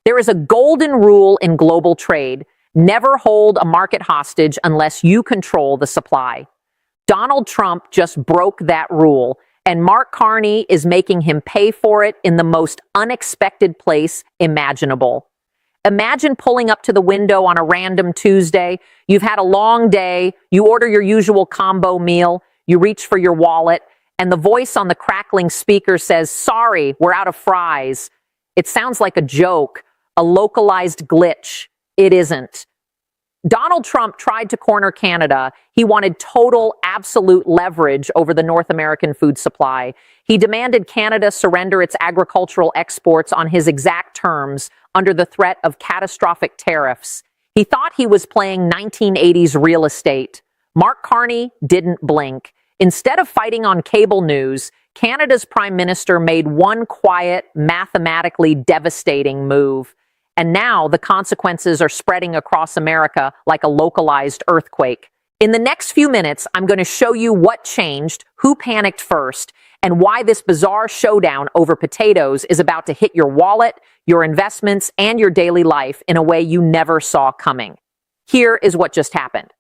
There is a golden rule in global trade: never hold a market hostage unless you control the supply. Donald Trump just broke that rule, and Mark Carney is making him pay for it in the most unexpected place imaginable. Imagine pulling up to the window on a random Tuesday. You've had a long day, you order your usual combo meal, you reach for your wallet, and the voice on the crackling speaker says, "Sorry, we're out of fries." It sounds like a joke, a localized glitch. It isn't. Donald Trump tried to corner Canada. He wanted total, absolute leverage over the North American food supply. He demanded Canada surrender its agricultural exports on his exact terms under the threat of catastrophic tariffs. He thought he was playing 1980s real estate. Mark Carney didn't blink. Instead of fighting on cable news, Canada's Prime Minister made one quiet, mathematically devastating move. And now the consequences are spreading across America like a localized earthquake. In the next few minutes, I'm going to show you what changed, who panicked first, and why this bizarre showdown over potatoes is about to hit your wallet, your investments, and your daily life in a way you never saw coming. Here is what just happened.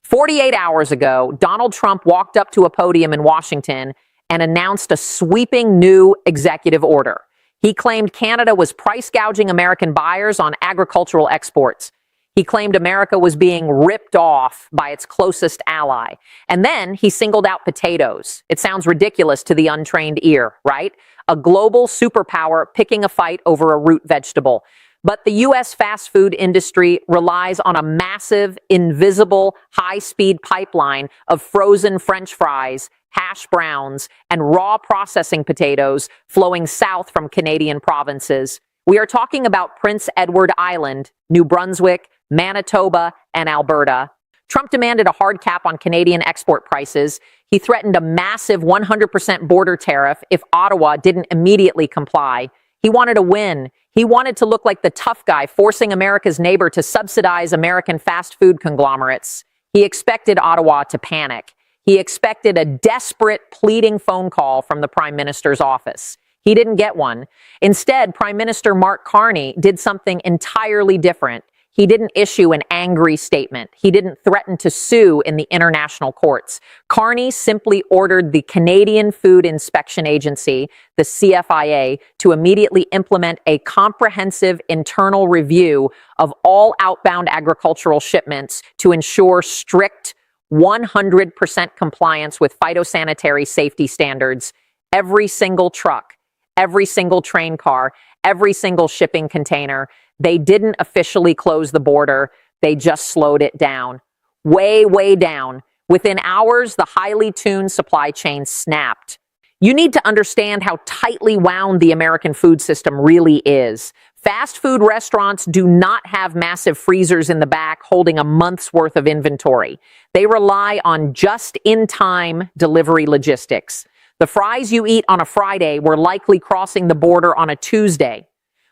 48 hours ago, Donald Trump walked up to a podium in Washington and announced a sweeping new executive order. He claimed Canada was price gouging American buyers on agricultural exports. He claimed America was being ripped off by its closest ally. And then he singled out potatoes. It sounds ridiculous to the untrained ear, right? A global superpower picking a fight over a root vegetable. But the U.S. fast food industry relies on a massive, invisible, high-speed pipeline of frozen French fries, hash browns, and raw processing potatoes flowing south from Canadian provinces. We are talking about Prince Edward Island, New Brunswick, Manitoba, and Alberta. Trump demanded a hard cap on Canadian export prices. He threatened a massive 100% border tariff if Ottawa didn't immediately comply. He wanted a win. He wanted to look like the tough guy forcing America's neighbor to subsidize American fast food conglomerates. He expected Ottawa to panic. He expected a desperate, pleading phone call from the Prime Minister's office. He didn't get one. Instead, Prime Minister Mark Carney did something entirely different. He didn't issue an angry statement. He didn't threaten to sue in the international courts. Carney simply ordered the Canadian Food Inspection Agency, the CFIA, to immediately implement a comprehensive internal review of all outbound agricultural shipments to ensure strict 100% compliance with phytosanitary safety standards. Every single truck, every single train car, every single shipping container. They didn't officially close the border. They just slowed it down. Way, way down. Within hours, the highly tuned supply chain snapped. You need to understand how tightly wound the American food system really is. Fast food restaurants do not have massive freezers in the back holding a month's worth of inventory. They rely on just-in-time delivery logistics. The fries you eat on a Friday were likely crossing the border on a Tuesday.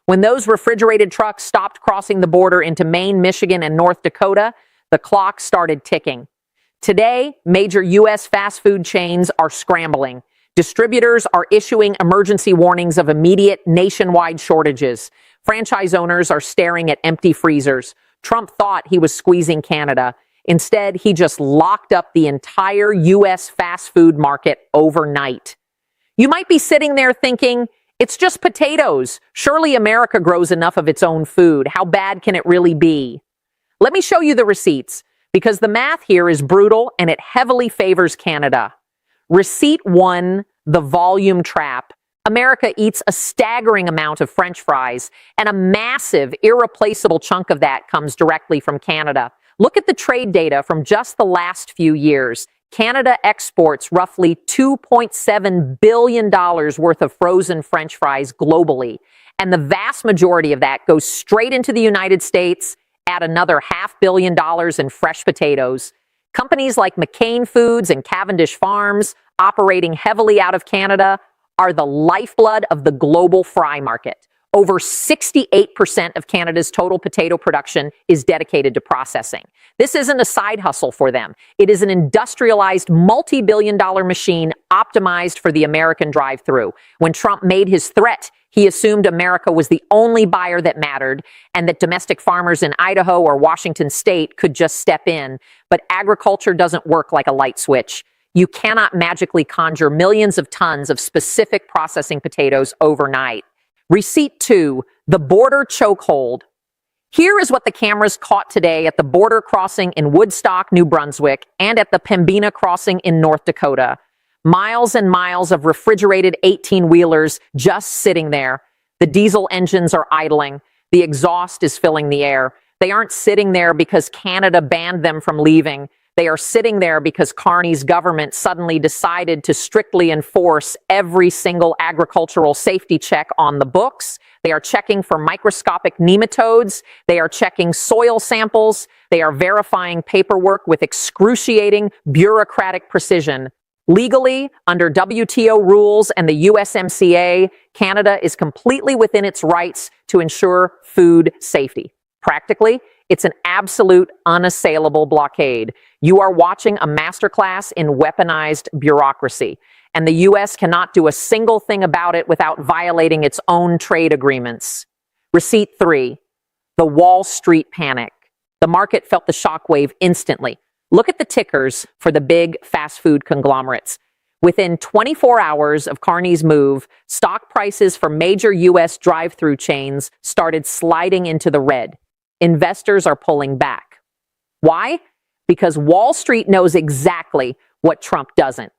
When those refrigerated trucks stopped crossing the border into Maine, Michigan, and North Dakota, the clock started ticking. Today, major U.S. fast food chains are scrambling. Distributors are issuing emergency warnings of immediate nationwide shortages. Franchise owners are staring at empty freezers. Trump thought he was squeezing Canada. Instead, he just locked up the entire U.S. fast food market overnight. You might be sitting there thinking, it's just potatoes. Surely America grows enough of its own food. How bad can it really be? Let me show you the receipts, because the math here is brutal and it heavily favors Canada. Receipt 1, the volume trap. America eats a staggering amount of French fries, and a massive, irreplaceable chunk of that comes directly from Canada. Look at the trade data from just the last few years. Canada exports roughly $2.7 billion worth of frozen French fries globally, and the vast majority of that goes straight into the United States at another $500 million in fresh potatoes. Companies like McCain Foods and Cavendish Farms, operating heavily out of Canada, are the lifeblood of the global fry market. Over 68% of Canada's total potato production is dedicated to processing. This isn't a side hustle for them. It is an industrialized, multi-billion-dollar machine optimized for the American drive-through. When Trump made his threat, he assumed America was the only buyer that mattered and that domestic farmers in Idaho or Washington state could just step in. But agriculture doesn't work like a light switch. You cannot magically conjure millions of tons of specific processing potatoes overnight. Receipt 2, the border chokehold. Here is what the cameras caught today at the border crossing in Woodstock, New Brunswick, and at the Pembina crossing in North Dakota. Miles and miles of refrigerated 18-wheelers just sitting there. The diesel engines are idling. The exhaust is filling the air. They aren't sitting there because Canada banned them from leaving. They are sitting there because Carney's government suddenly decided to strictly enforce every single agricultural safety check on the books. They are checking for microscopic nematodes. They are checking soil samples. They are verifying paperwork with excruciating bureaucratic precision. Legally, under WTO rules and the USMCA, Canada is completely within its rights to ensure food safety. Practically, it's an absolute unassailable blockade. You are watching a masterclass in weaponized bureaucracy, and the U.S. cannot do a single thing about it without violating its own trade agreements. Receipt 3, the Wall Street panic. The market felt the shockwave instantly. Look at the tickers for the big fast food conglomerates. Within 24 hours of Carney's move, stock prices for major U.S. drive-through chains started sliding into the red. Investors are pulling back. Why? Because Wall Street knows exactly what Trump doesn't.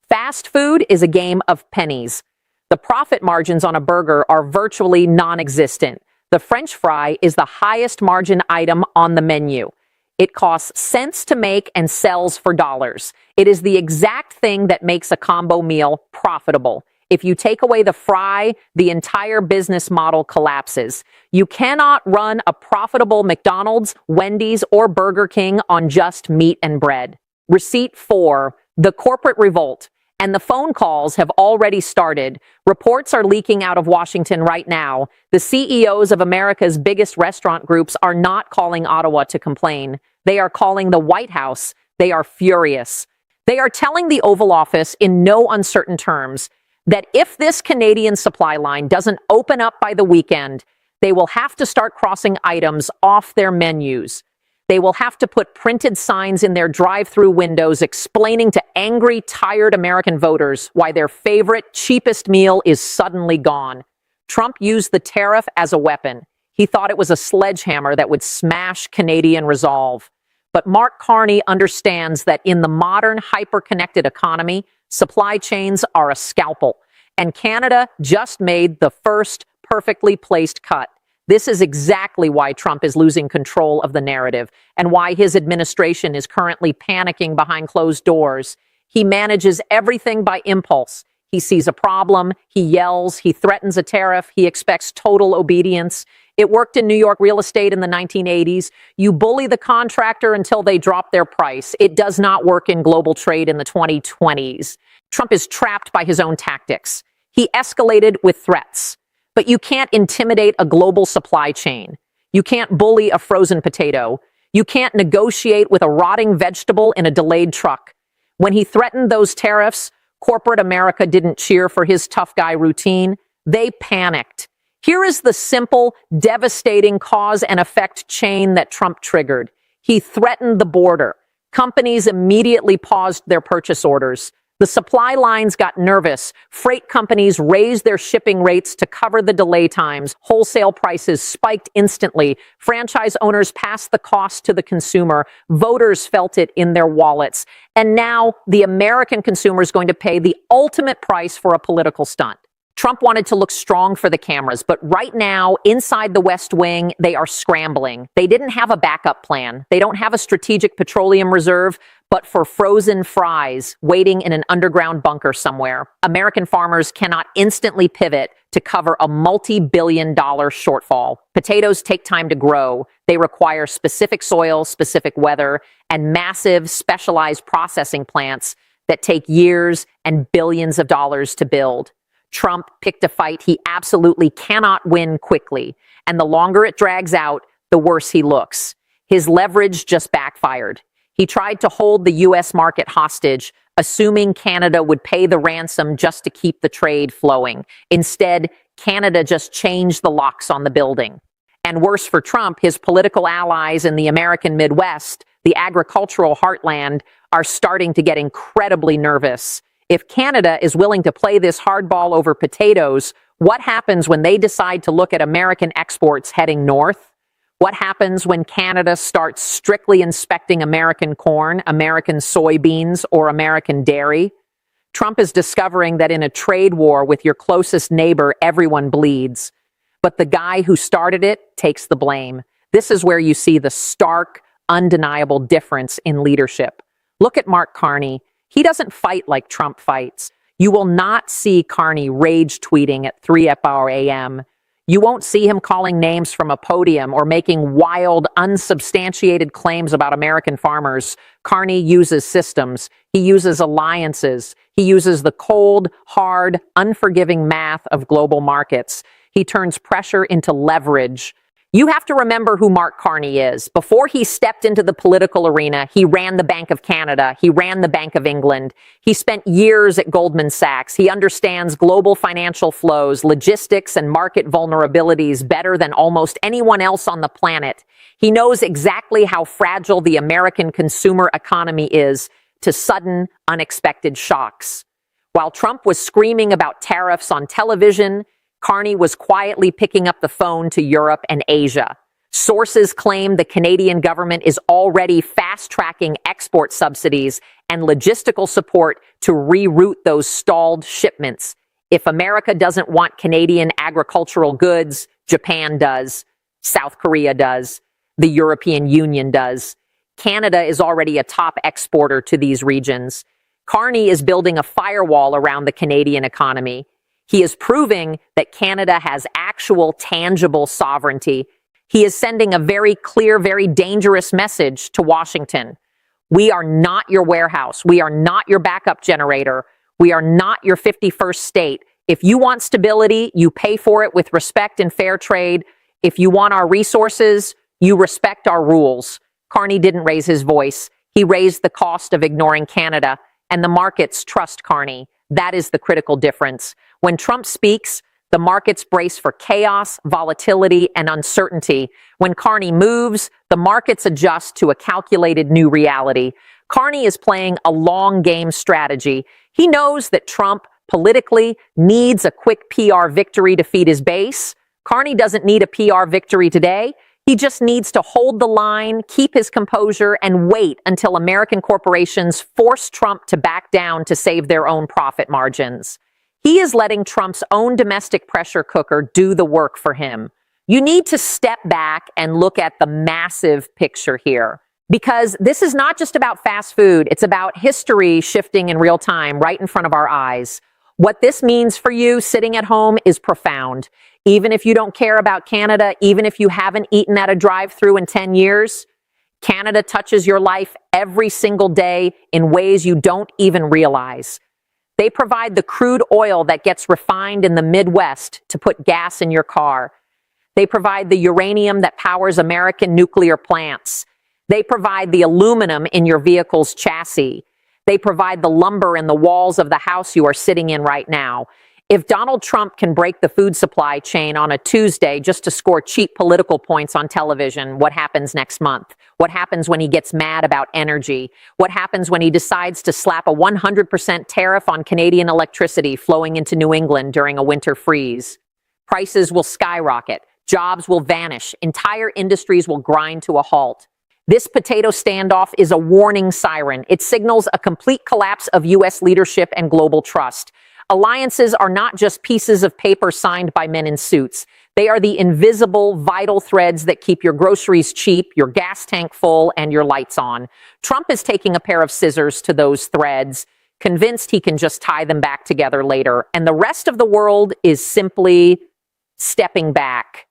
Fast food is a game of pennies. The profit margins on a burger are virtually non-existent. The French fry is the highest margin item on the menu. It costs cents to make and sells for dollars. It is the exact thing that makes a combo meal profitable. If you take away the fry, the entire business model collapses. You cannot run a profitable McDonald's, Wendy's, or Burger King on just meat and bread. Receipt 4, the corporate revolt. And the phone calls have already started. Reports are leaking out of Washington right now. The CEOs of America's biggest restaurant groups are not calling Ottawa to complain. They are calling the White House. They are furious. They are telling the Oval Office in no uncertain terms that if this Canadian supply line doesn't open up by the weekend, they will have to start crossing items off their menus. They will have to put printed signs in their drive-through windows explaining to angry, tired American voters why their favorite, cheapest meal is suddenly gone. Trump used the tariff as a weapon. He thought it was a sledgehammer that would smash Canadian resolve. But Mark Carney understands that in the modern, hyper-connected economy, supply chains are a scalpel. And Canada just made the first perfectly placed cut. This is exactly why Trump is losing control of the narrative and why his administration is currently panicking behind closed doors. He manages everything by impulse. He sees a problem, he yells, he threatens a tariff, he expects total obedience. It worked in New York real estate in the 1980s. You bully the contractor until they drop their price. It does not work in global trade in the 2020s. Trump is trapped by his own tactics. He escalated with threats. But you can't intimidate a global supply chain. You can't bully a frozen potato. You can't negotiate with a rotting vegetable in a delayed truck. When he threatened those tariffs, corporate America didn't cheer for his tough guy routine. They panicked. Here is the simple, devastating cause and effect chain that Trump triggered. He threatened the border. Companies immediately paused their purchase orders. The supply lines got nervous. Freight companies raised their shipping rates to cover the delay times. Wholesale prices spiked instantly. Franchise owners passed the cost to the consumer. Voters felt it in their wallets. And now the American consumer is going to pay the ultimate price for a political stunt. Trump wanted to look strong for the cameras, but right now, inside the West Wing, they are scrambling. They didn't have a backup plan. They don't have a strategic petroleum reserve, but for frozen fries waiting in an underground bunker somewhere. American farmers cannot instantly pivot to cover a multi-billion-dollar shortfall. Potatoes take time to grow. They require specific soil, specific weather, and massive, specialized processing plants that take years and billions of dollars to build. Trump picked a fight he absolutely cannot win quickly, and the longer it drags out, the worse he looks. His leverage just backfired. He tried to hold the U.S. market hostage, assuming Canada would pay the ransom just to keep the trade flowing. Instead, Canada just changed the locks on the building. And worse for Trump, his political allies in the American Midwest, the agricultural heartland, are starting to get incredibly nervous. If Canada is willing to play this hardball over potatoes, what happens when they decide to look at American exports heading north? What happens when Canada starts strictly inspecting American corn, American soybeans, or American dairy? Trump is discovering that in a trade war with your closest neighbor, everyone bleeds. But the guy who started it takes the blame. This is where you see the stark, undeniable difference in leadership. Look at Mark Carney. He doesn't fight like Trump fights. You will not see Carney rage tweeting at 3 a.m. You won't see him calling names from a podium or making wild, unsubstantiated claims about American farmers. Carney uses systems. He uses alliances. He uses the cold, hard, unforgiving math of global markets. He turns pressure into leverage. You have to remember who Mark Carney is. Before he stepped into the political arena, he ran the Bank of Canada. He ran the Bank of England. He spent years at Goldman Sachs. He understands global financial flows, logistics, and market vulnerabilities better than almost anyone else on the planet. He knows exactly how fragile the American consumer economy is to sudden, unexpected shocks. While Trump was screaming about tariffs on television, Carney was quietly picking up the phone to Europe and Asia. Sources claim the Canadian government is already fast-tracking export subsidies and logistical support to reroute those stalled shipments. If America doesn't want Canadian agricultural goods, Japan does, South Korea does, the European Union does. Canada is already a top exporter to these regions. Carney is building a firewall around the Canadian economy. He is proving that Canada has actual, tangible sovereignty. He is sending a very clear, very dangerous message to Washington. We are not your warehouse. We are not your backup generator. We are not your 51st state. If you want stability, you pay for it with respect and fair trade. If you want our resources, you respect our rules. Carney didn't raise his voice. He raised the cost of ignoring Canada, and the markets trust Carney. That is the critical difference. When Trump speaks, the markets brace for chaos, volatility, and uncertainty. When Carney moves, the markets adjust to a calculated new reality. Carney is playing a long game strategy. He knows that Trump politically needs a quick PR victory to feed his base. Carney doesn't need a PR victory today. He just needs to hold the line, keep his composure, and wait until American corporations force Trump to back down to save their own profit margins. He is letting Trump's own domestic pressure cooker do the work for him. You need to step back and look at the massive picture here. Because this is not just about fast food, it's about history shifting in real time right in front of our eyes. What this means for you sitting at home is profound. Even if you don't care about Canada, even if you haven't eaten at a drive-thru in 10 years, Canada touches your life every single day in ways you don't even realize. They provide the crude oil that gets refined in the Midwest to put gas in your car. They provide the uranium that powers American nuclear plants. They provide the aluminum in your vehicle's chassis. They provide the lumber in the walls of the house you are sitting in right now. If Donald Trump can break the food supply chain on a Tuesday just to score cheap political points on television, what happens next month? What happens when he gets mad about energy? What happens when he decides to slap a 100% tariff on Canadian electricity flowing into New England during a winter freeze? Prices will skyrocket. Jobs will vanish. Entire industries will grind to a halt. This potato standoff is a warning siren. It signals a complete collapse of U.S. leadership and global trust. Alliances are not just pieces of paper signed by men in suits. They are the invisible, vital threads that keep your groceries cheap, your gas tank full, and your lights on. Trump is taking a pair of scissors to those threads, convinced he can just tie them back together later. And the rest of the world is simply stepping back.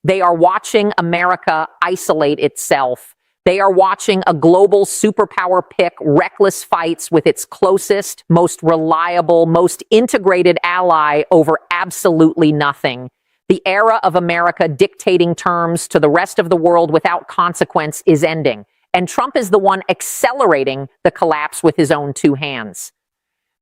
They are watching America isolate itself. They are watching a global superpower pick reckless fights with its closest, most reliable, most integrated ally over absolutely nothing. The era of America dictating terms to the rest of the world without consequence is ending, and Trump is the one accelerating the collapse with his own two hands.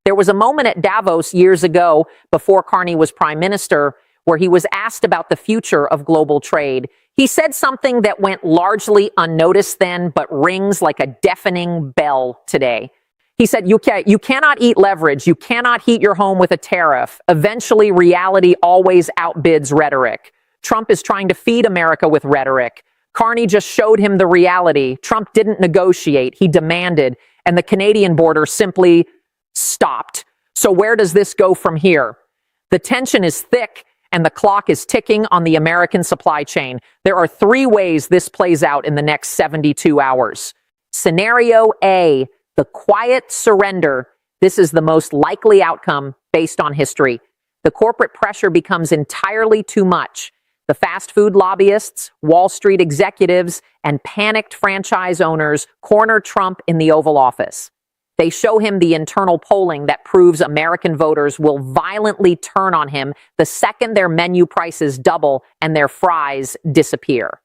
There was a moment at Davos years ago, before Carney was prime minister, where he was asked about the future of global trade. He said something that went largely unnoticed then, but rings like a deafening bell today. He said, you cannot eat leverage. You cannot heat your home with a tariff. Eventually, reality always outbids rhetoric. Trump is trying to feed America with rhetoric. Carney just showed him the reality. Trump didn't negotiate. He demanded, and the Canadian border simply stopped. So where does this go from here? The tension is thick, and the clock is ticking on the American supply chain. There are three ways this plays out in the next 72 hours. Scenario A, the quiet surrender. This is the most likely outcome based on history. The corporate pressure becomes entirely too much. The fast food lobbyists, Wall Street executives, and panicked franchise owners corner Trump in the Oval Office. They show him the internal polling that proves American voters will violently turn on him the second their menu prices double and their fries disappear.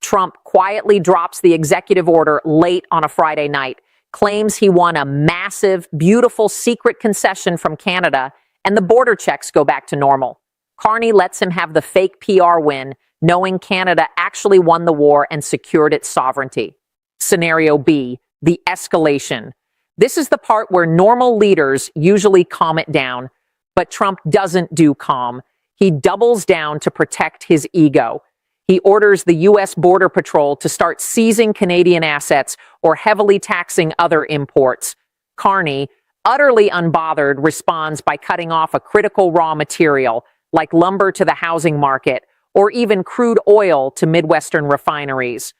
Trump quietly drops the executive order late on a Friday night, claims he won a massive, beautiful secret concession from Canada, and the border checks go back to normal. Carney lets him have the fake PR win, knowing Canada actually won the war and secured its sovereignty. Scenario B, the escalation. This is the part where normal leaders usually calm it down, but Trump doesn't do calm. He doubles down to protect his ego. He orders the U.S. Border Patrol to start seizing Canadian assets or heavily taxing other imports. Carney, utterly unbothered, responds by cutting off a critical raw material, like lumber to the housing market, or even crude oil to Midwestern refineries.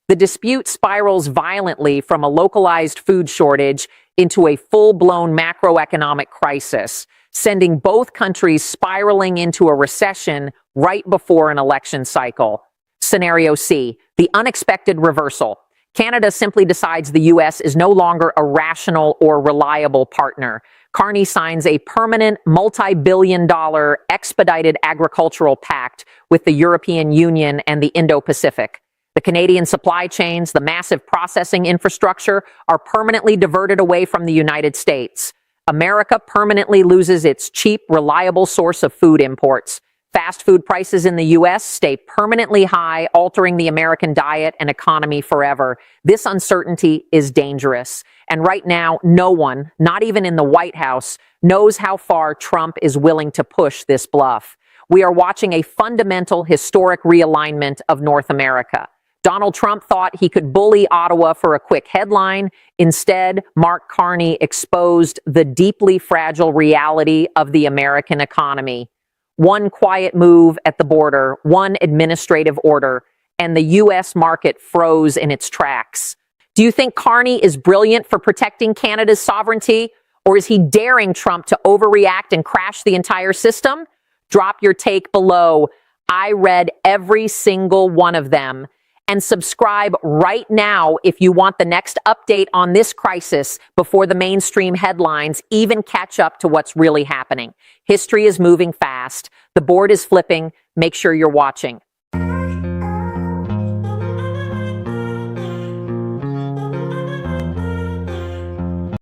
The dispute spirals violently from a localized food shortage into a full-blown macroeconomic crisis, sending both countries spiraling into a recession right before an election cycle. Scenario C, the unexpected reversal. Canada simply decides the U.S. is no longer a rational or reliable partner. Carney signs a permanent, multi-billion-dollar expedited agricultural pact with the European Union and the Indo-Pacific. The Canadian supply chains, the massive processing infrastructure, are permanently diverted away from the United States. America permanently loses its cheap, reliable source of food imports. Fast food prices in the U.S. stay permanently high, altering the American diet and economy forever. This uncertainty is dangerous. And right now, no one, not even in the White House, knows how far Trump is willing to push this bluff. We are watching a fundamental, historic realignment of North America. Donald Trump thought he could bully Ottawa for a quick headline. Instead, Mark Carney exposed the deeply fragile reality of the American economy. One quiet move at the border, one administrative order, and the U.S. market froze in its tracks. Do you think Carney is brilliant for protecting Canada's sovereignty, or is he daring Trump to overreact and crash the entire system? Drop your take below. I read every single one of them. And subscribe right now if you want the next update on this crisis before the mainstream headlines even catch up to what's really happening. History is moving fast. The board is flipping. Make sure you're watching.